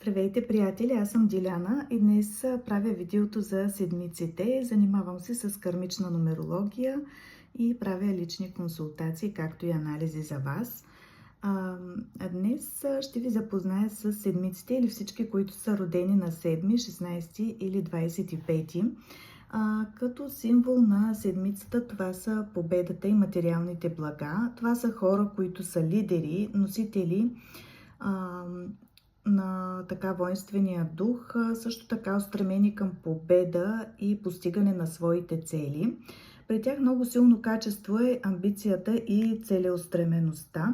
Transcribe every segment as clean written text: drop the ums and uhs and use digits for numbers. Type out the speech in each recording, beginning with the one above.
Здравейте, приятели! Аз съм Диляна и днес правя видеото за седмиците. Занимавам се с кармична нумерология и правя лични консултации, както и анализи за вас. Днес ще ви запозная с седмиците или всички, които са родени на 7, 16 или 25. Като символ на седмицата това са победата и материалните блага. Това са хора, които са лидери, носители на така воинствения дух, също така устремени към победа и постигане на своите цели. При тях много силно качество е амбицията и целеустремеността.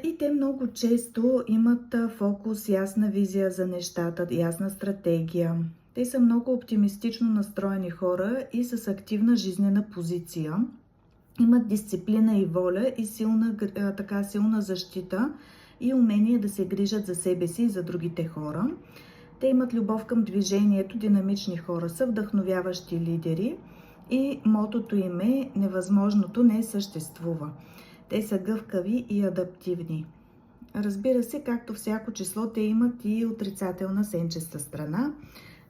И те много често имат фокус, ясна визия за нещата, ясна стратегия. Те са много оптимистично настроени хора и с активна жизнена позиция. Имат дисциплина и воля и силна защита и умение да се грижат за себе си и за другите хора. Те имат любов към движението, динамични хора са, вдъхновяващи лидери и мотото им е "Невъзможното не съществува". Те са гъвкави и адаптивни. Разбира се, както всяко число, те имат и отрицателна сенчеста страна,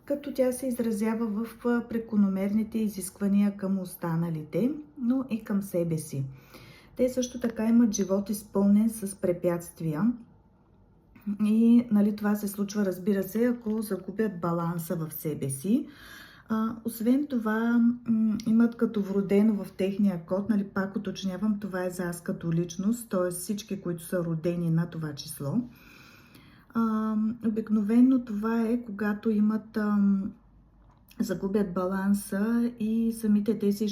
като тя се изразява в прекомерните изисквания към останалите, но и към себе си. Те също така имат живот изпълнен с препятствия и това се случва, разбира се, ако загубят баланса в себе си. Освен това, имат като вродено в техния код, пак уточнявам, това е за аз като личност, т.е. всички, които са родени на това число. Обикновено това е когато загубят баланса и самите те се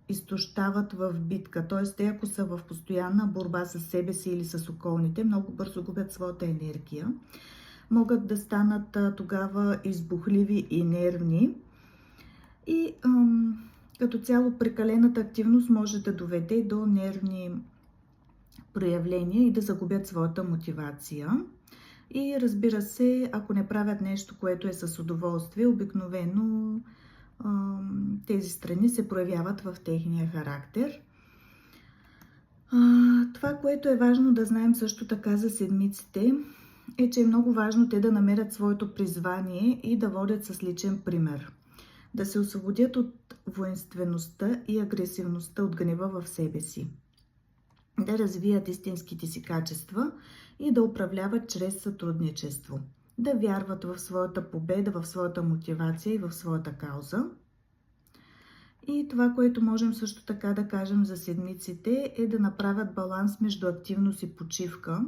изтощават в битка. Т.е. те, ако са в постоянна борба с себе си или с околните, много бързо губят своята енергия. Могат да станат тогава избухливи и нервни. И като цяло прекалената активност може да доведе до нервни проявления и да загубят своята мотивация. И разбира се, ако не правят нещо, което е с удоволствие, обикновено тези страни се проявяват в техния характер. Това, което е важно да знаем също така за седмиците, е, че е много важно те да намерят своето призвание и да водят с личен пример. Да се освободят от воинствеността и агресивността, от гнева в себе си. Да развият истинските си качества и да управляват чрез сътрудничество. Да вярват в своята победа, в своята мотивация и в своята кауза. И това, което можем също така да кажем за седмиците, е да направят баланс между активност и почивка.